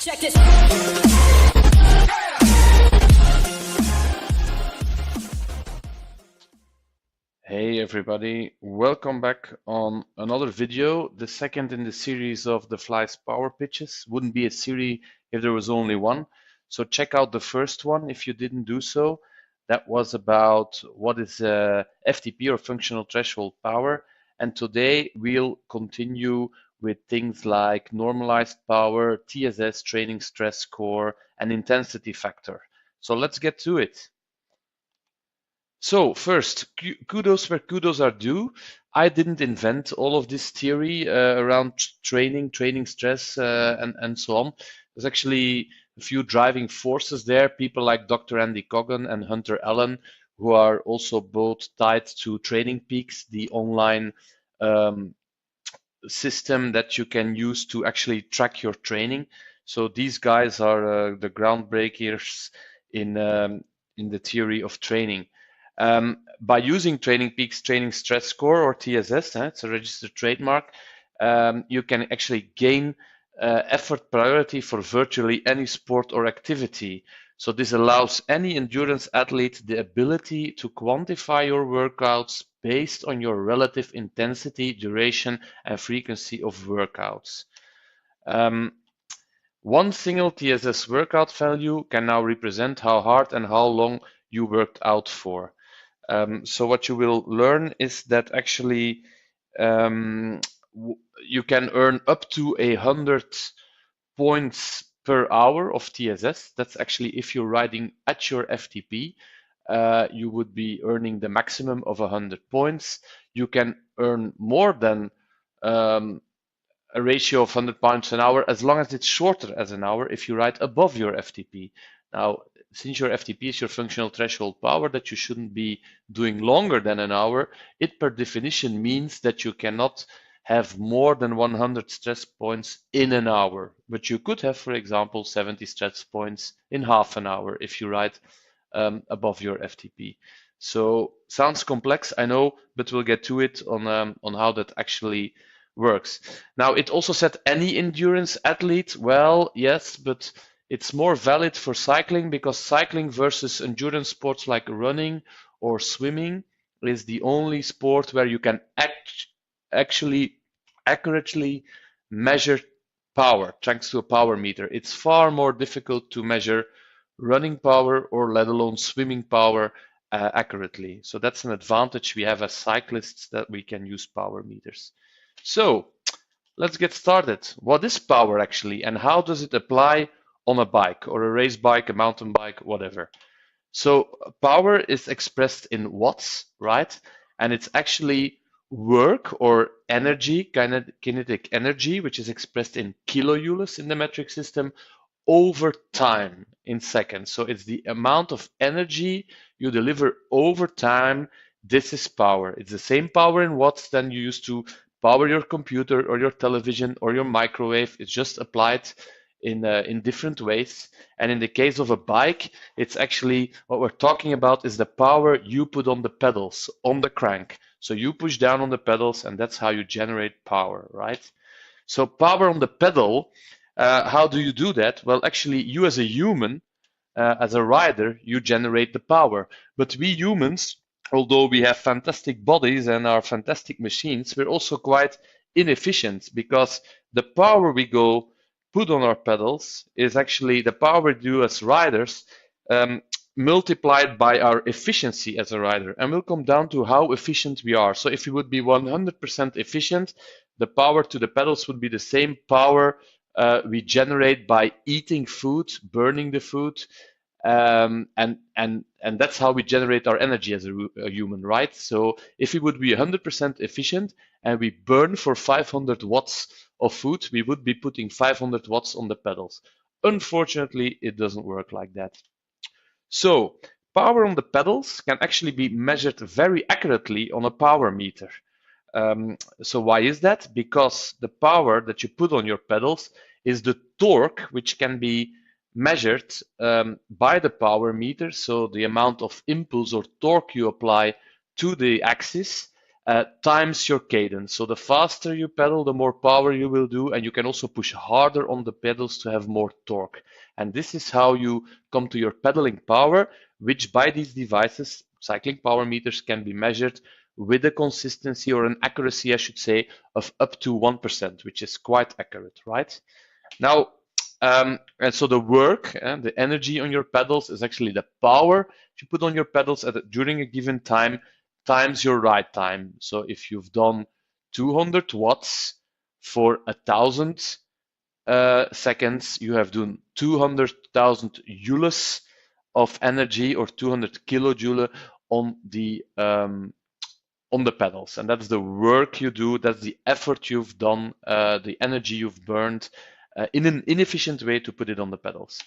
Check this. Hey everybody, welcome back on another video, the second in the series of the Fly Power Pitches. Wouldn't be a series if there was only one. So check out the first one if you didn't do so. That was about what is FTP or functional threshold power. And today we'll continue with things like normalized power, TSS, training stress score, and intensity factor. So let's get to it. So first, kudos where kudos are due. I didn't invent all of this theory around training stress, and so on. There's actually a few driving forces there. People like Dr. Andy Coggan and Hunter Allen, who are also both tied to Training Peaks, the online system that you can use to actually track your training. So these guys are the groundbreakers in the theory of training. By using Training Peaks Training Stress Score, or TSS, it's a registered trademark, you can actually gain effort priority for virtually any sport or activity. So this allows any endurance athlete the ability to quantify your workouts based on your relative intensity, duration, and frequency of workouts. One single TSS workout value can now represent how hard and how long you worked out for. So what you will learn is that actually you can earn up to 100 points per hour of TSS. That's actually if you're riding at your FTP, you would be earning the maximum of 100 points. You can earn more than a ratio of 100 pounds an hour as long as it's shorter as an hour if you ride above your FTP. Now, since your FTP is your functional threshold power that you shouldn't be doing longer than an hour, it per definition means that you cannot have more than 100 stress points in an hour. But you could have, for example, 70 stress points in half an hour if you ride above your FTP. So sounds complex, I know, but we'll get to it on how that actually works. Now, it also said any endurance athlete. Well, yes, but it's more valid for cycling because cycling versus endurance sports like running or swimming is the only sport where you can actually accurately measure power thanks to a power meter. It's far more difficult to measure running power or let alone swimming power accurately. So that's an advantage we have as cyclists, that we can use power meters. So let's get started. What is power actually, and how does it apply on a bike or a race bike, a mountain bike, whatever? So power is expressed in watts, right? And it's actually work or energy, kinetic energy, which is expressed in kilojoules in the metric system, over time in seconds. So it's the amount of energy you deliver over time. This is power. It's the same power in watts than you use to power your computer or your television or your microwave. It's just applied in different ways. And in the case of a bike, it's actually what we're talking about is the power you put on the pedals, on the crank. So you push down on the pedals, and that's how you generate power, right? So power on the pedal, how do you do that? Well, actually, you as a human, as a rider, you generate the power. But we humans, although we have fantastic bodies and are fantastic machines, we're also quite inefficient because the power we go put on our pedals is actually the power we do as riders multiplied by our efficiency as a rider. And we'll come down to how efficient we are. So if we would be 100% efficient, the power to the pedals would be the same power we generate by eating food, burning the food, and that's how we generate our energy as a human, right? So if we would be 100% efficient and we burn for 500 watts of food, we would be putting 500 watts on the pedals. Unfortunately, it doesn't work like that. So power on the pedals can actually be measured very accurately on a power meter. So why is that? Because the power that you put on your pedals is the torque, which can be measured by the power meter. So the amount of impulse or torque you apply to the axis times your cadence. So the faster you pedal, the more power you will do, and you can also push harder on the pedals to have more torque. And this is how you come to your pedaling power, which by these devices, cycling power meters, can be measured with a consistency or an accuracy, I should say, of up to 1%, which is quite accurate, right? Now, and so the work and the energy on your pedals is actually the power you put on your pedals during a given time times your ride time. So if you've done 200 watts for 1,000 seconds, you have done 200,000 joules of energy, or 200 kilojoule on the pedals. And that's the work you do, that's the effort you've done, the energy you've burned in an inefficient way to put it on the pedals.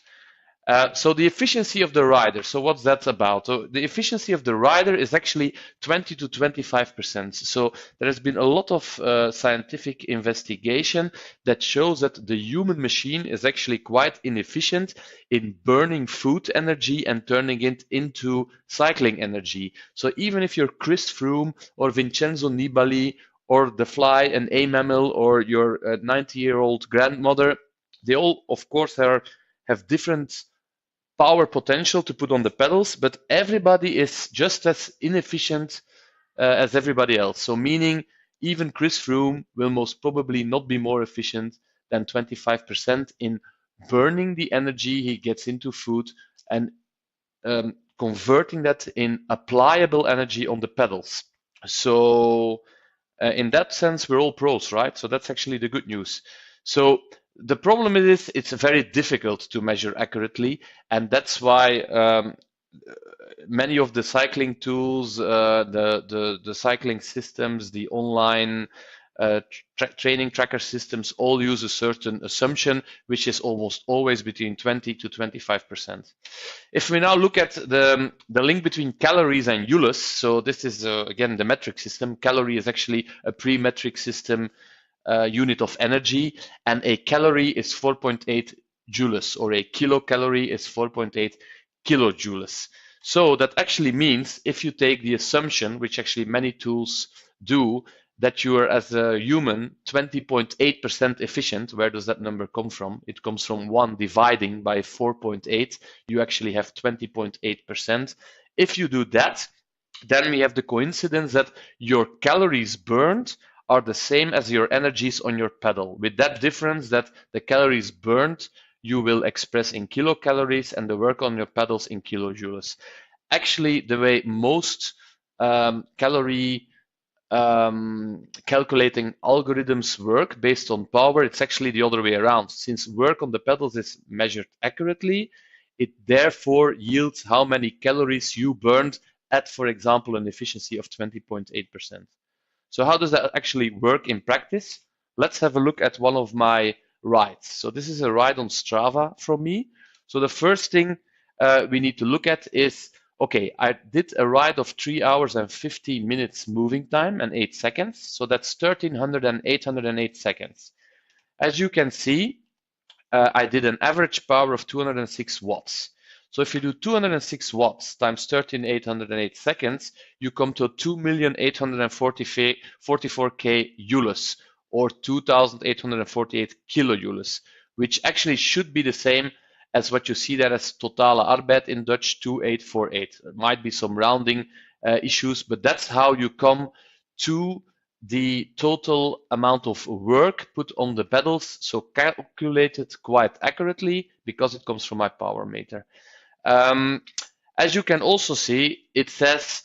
So the efficiency of the rider. So what's that about? So the efficiency of the rider is actually 20 to 25%. So there has been a lot of scientific investigation that shows that the human machine is actually quite inefficient in burning food energy and turning it into cycling energy. So even if you're Chris Froome or Vincenzo Nibali or the Fly and A-MAMIL or your 90-year-old grandmother, they all, of course, have different power potential to put on the pedals, but everybody is just as inefficient as everybody else. So meaning even Chris Froome will most probably not be more efficient than 25% in burning the energy he gets into food and converting that in applicable energy on the pedals. So in that sense, we're all pros, right? So that's actually the good news. So the problem is it's very difficult to measure accurately, and that's why many of the cycling tools, the cycling systems, the online training tracker systems all use a certain assumption, which is almost always between 20 to 25%. If we now look at the link between calories and joules, so this is again the metric system. Calorie is actually a pre-metric system unit of energy, and a calorie is 4.8 joules, or a kilocalorie is 4.8 kilojoules. So that actually means if you take the assumption, which actually many tools do, that you are, as a human, 20.8% efficient. Where does that number come from? It comes from 1 dividing by 4.8. You actually have 20.8%. If you do that, then we have the coincidence that your calories burned are the same as your energies on your pedal, with that difference that the calories burned you will express in kilocalories and the work on your pedals in kilojoules. Actually, the way most calorie calculating algorithms work based on power, it's actually the other way around. Since work on the pedals is measured accurately, it therefore yields how many calories you burned at, for example, an efficiency of 20.8%. So how does that actually work in practice? Let's have a look at one of my rides. So this is a ride on Strava from me. So the first thing we need to look at is, okay, I did a ride of 3 hours and 15 minutes moving time and 8 seconds. So that's 1,300 and 808 seconds. As you can see, I did an average power of 206 watts. So if you do 206 watts times 13,808 seconds, you come to 2,844,000 joules, or 2,848 kilojoules, which actually should be the same as what you see there as totale arbeid in Dutch, 2,848. There might be some rounding issues, but that's how you come to the total amount of work put on the pedals, so calculated quite accurately because it comes from my power meter. As you can also see, it says,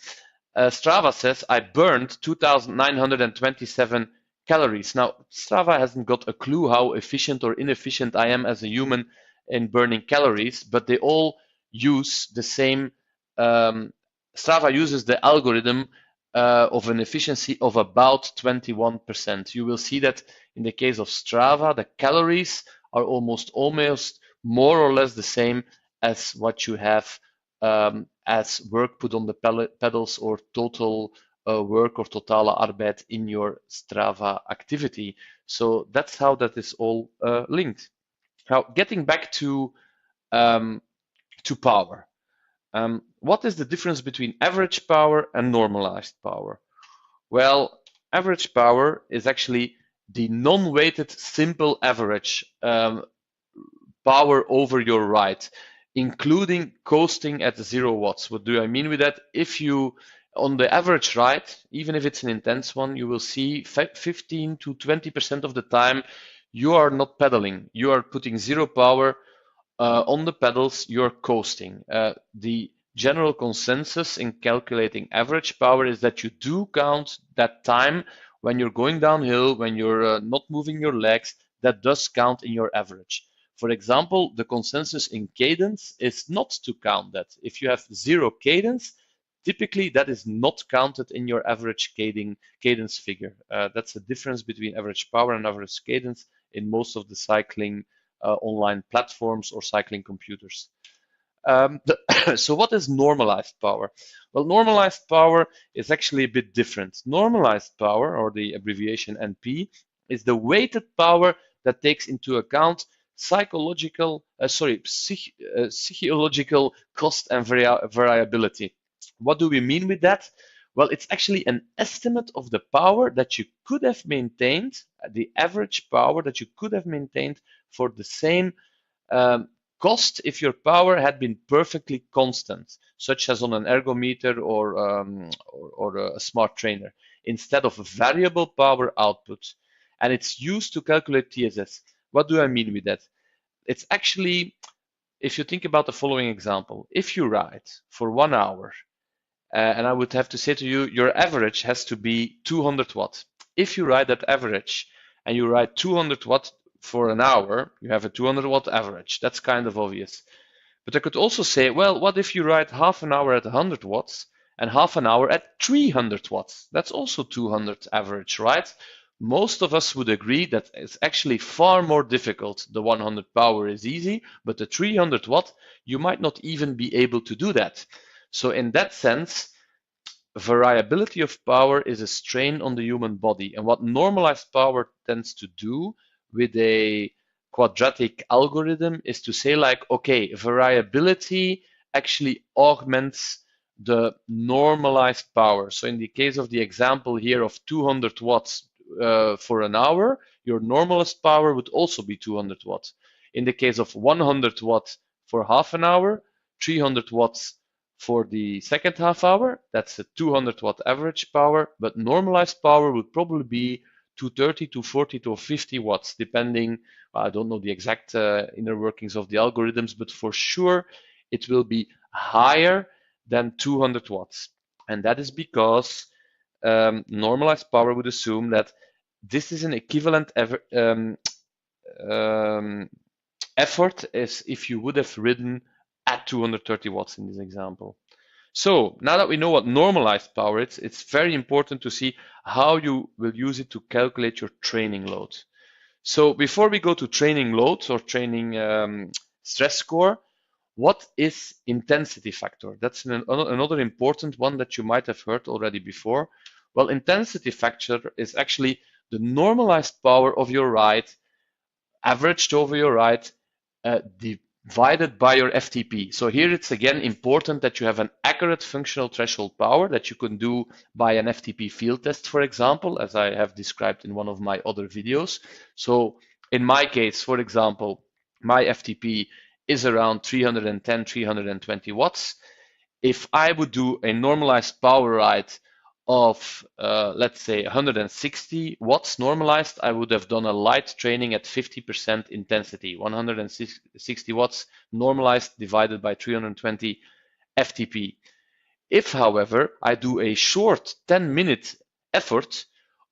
Strava says I burned 2,927 calories. Now, Strava hasn't got a clue how efficient or inefficient I am as a human in burning calories, but they all use the same. Strava uses the algorithm of an efficiency of about 21%. You will see that in the case of Strava, the calories are almost more or less the same as what you have as work put on the pedals, or total work or totale arbeid in your Strava activity. So that's how that is all linked. Now, getting back to power. What is the difference between average power and normalized power? Well, average power is actually the non-weighted simple average power over your ride, including coasting at 0 watts. What do I mean with that? If you, on the average ride, even if it's an intense one, you will see 15 to 20% of the time you are not pedaling. You are putting 0 power on the pedals, you're coasting. The general consensus in calculating average power is that you do count that time when you're going downhill, when you're not moving your legs, that does count in your average. For example, the consensus in cadence is not to count that. If you have 0 cadence, typically that is not counted in your average cadence figure. That's the difference between average power and average cadence in most of the cycling online platforms or cycling computers. So what is normalized power? Well, normalized power is actually a bit different. Normalized power, or the abbreviation NP, is the weighted power that takes into account psychological cost and variability. What do we mean with that? Well, it's actually an estimate of the power that you could have maintained, the average power that you could have maintained for the same cost if your power had been perfectly constant, such as on an ergometer or a smart trainer, instead of variable power output. And it's used to calculate TSS. What do I mean with that? It's actually, if you think about the following example, if you ride for 1 hour, and I would have to say to you, your average has to be 200 watt. If you ride that average and you ride 200 watt for an hour, you have a 200 watt average. That's kind of obvious. But I could also say, well, what if you ride half an hour at 100 watts and half an hour at 300 watts? That's also 200 average, right? Most of us would agree that it's actually far more difficult. The 100 power is easy, but the 300 watt, you might not even be able to do that. So in that sense, variability of power is a strain on the human body. And what normalized power tends to do with a quadratic algorithm is to say like, okay, variability actually augments the normalized power. So in the case of the example here of 200 watts for an hour, your normalist power would also be 200 watts. In the case of 100 watts for half an hour, 300 watts for the second half hour, that's a 200 watt average power, but normalized power would probably be 230, 240, to 50 watts, depending, I don't know the exact inner workings of the algorithms, but for sure it will be higher than 200 watts. And that is because normalized power would assume that this is an equivalent effort as if you would have ridden at 230 watts in this example. So now that we know what normalized power is, it's very important to see how you will use it to calculate your training load. So before we go to training load or training stress score, what is intensity factor? That's another important one that you might have heard already before. Well, intensity factor is actually the normalized power of your ride averaged over your ride divided by your FTP. So here it's again important that you have an accurate functional threshold power that you can do by an FTP field test, for example, as I have described in one of my other videos. So in my case, for example, my FTP is around 310, 320 watts. If I would do a normalized power ride of, let's say, 160 watts normalized, I would have done a light training at 50% intensity, 160 watts normalized divided by 320 FTP. If, however, I do a short 10-minute effort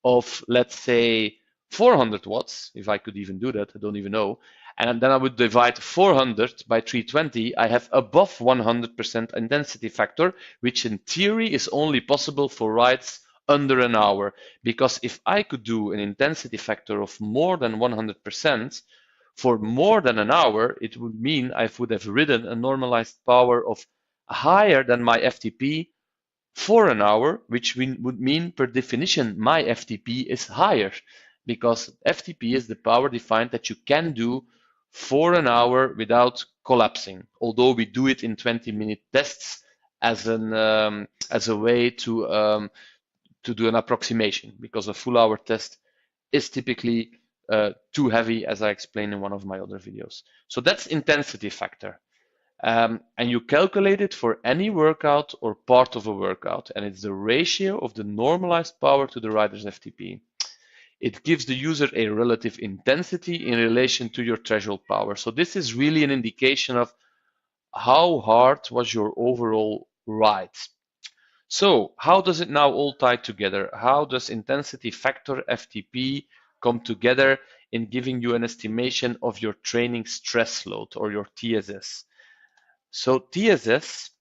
of, let's say, 400 watts, if I could even do that, I don't even know, and then I would divide 400 by 320, I have above 100% intensity factor, which in theory is only possible for rides under an hour. Because if I could do an intensity factor of more than 100% for more than an hour, it would mean I would have ridden a normalized power of higher than my FTP for an hour, which would mean per definition my FTP is higher, because FTP is the power defined that you can do for an hour without collapsing, although we do it in 20-minute tests as a way to to do an approximation, because a full hour test is typically too heavy, as I explained in one of my other videos. So that's intensity factor. And you calculate it for any workout or part of a workout, and it's the ratio of the normalized power to the rider's FTP. It gives the user a relative intensity in relation to your threshold power. So this is really an indication of how hard was your overall ride. So how does it now all tie together? How does intensity factor FTP come together in giving you an estimation of your training stress load, or your TSS? So TSS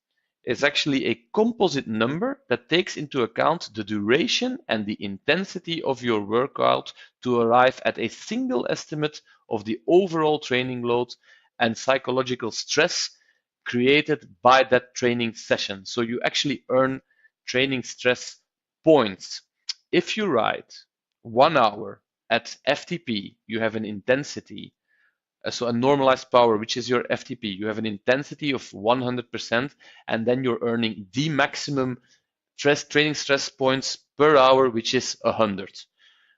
is actually a composite number that takes into account the duration and the intensity of your workout to arrive at a single estimate of the overall training load and psychological stress created by that training session. So you actually earn training stress points. If you ride 1 hour at FTP, you have an intensity, so a normalized power, which is your FTP. You have an intensity of 100%, and then you're earning the maximum training stress points per hour, which is 100.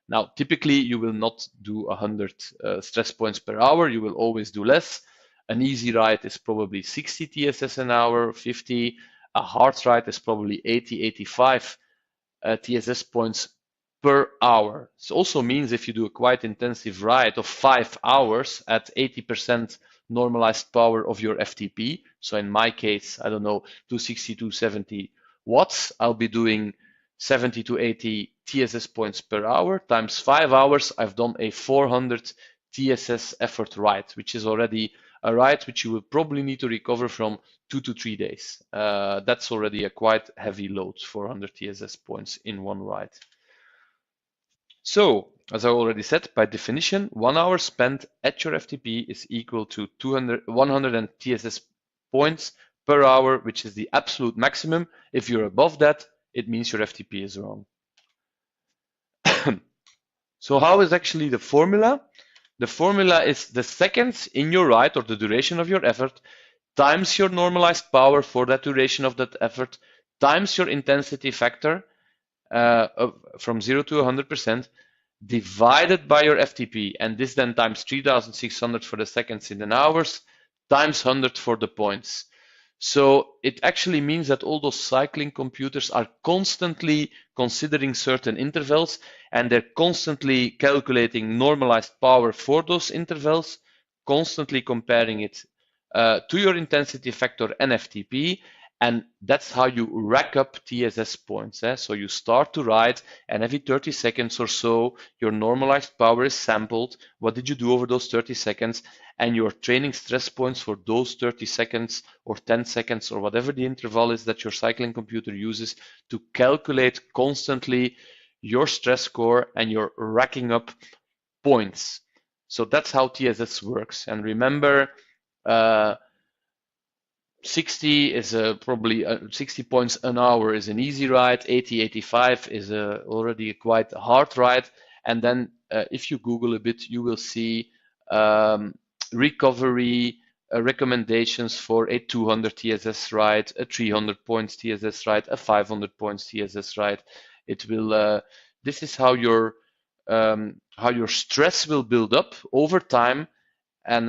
Now, typically, you will not do 100 stress points per hour. You will always do less. An easy ride is probably 60 TSS an hour, 50. A hard ride is probably 80, 85 TSS points per hour. This also means if you do a quite intensive ride of 5 hours at 80% normalized power of your FTP, so in my case, I don't know, 260, 270 watts, I'll be doing 70 to 80 TSS points per hour. Times 5 hours, I've done a 400 TSS effort ride, which is already a ride which you will probably need to recover from 2 to 3 days. That's already a quite heavy load, 400 TSS points in one ride. So, as I already said, by definition, 1 hour spent at your FTP is equal to 100 TSS points per hour, which is the absolute maximum. If you're above that, it means your FTP is wrong. So how is actually the formula? The formula is the seconds in your ride, or the duration of your effort, times your normalized power for that duration of that effort, times your intensity factor from 0 to 100%, divided by your FTP, and this then times 3,600 for the seconds in the hours, times 100 for the points. So it actually means that all those cycling computers are constantly considering certain intervals, and they're constantly calculating normalized power for those intervals, constantly comparing it to your intensity factor and FTP, and that's how you rack up TSS points. So you start to ride, and every 30 seconds or so, your normalized power is sampled. What did you do over those 30 seconds? And your training stress points for those 30 seconds or 10 seconds or whatever the interval is that your cycling computer uses to calculate constantly your stress score, and you're racking up points. So that's how TSS works. And remember, 60 is probably 60 points an hour is an easy ride. 80, 85 is already a quite hard ride. And then if you Google a bit, you will see recovery recommendations for a 200 TSS ride, a 300 points TSS ride, a 500 points TSS ride. It will. This is how your stress will build up over time. And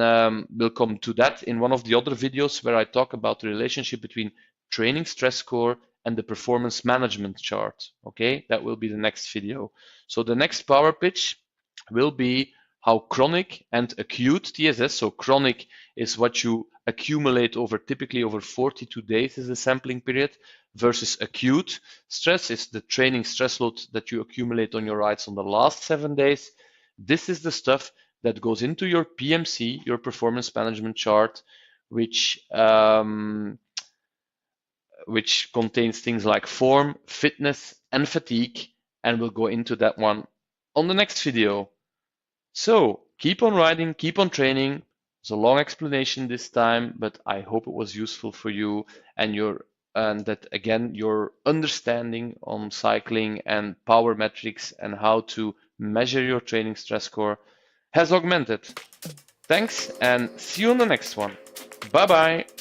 we'll come to that in one of the other videos where I talk about the relationship between training stress score and the performance management chart. Okay, that will be the next video. So the next power pitch will be how chronic and acute TSS, so chronic is what you accumulate typically over 42 days as a sampling period, versus acute stress is the training stress load that you accumulate on your rides on the last 7 days. This is the stuff that goes into your PMC, your performance management chart, which contains things like form, fitness, and fatigue, and we'll go into that one on the next video. So keep on riding, keep on training. It's a long explanation this time, but I hope it was useful for you, and that again your understanding on cycling and power metrics and how to measure your training stress score has augmented. Thanks, and see you on the next one. Bye bye.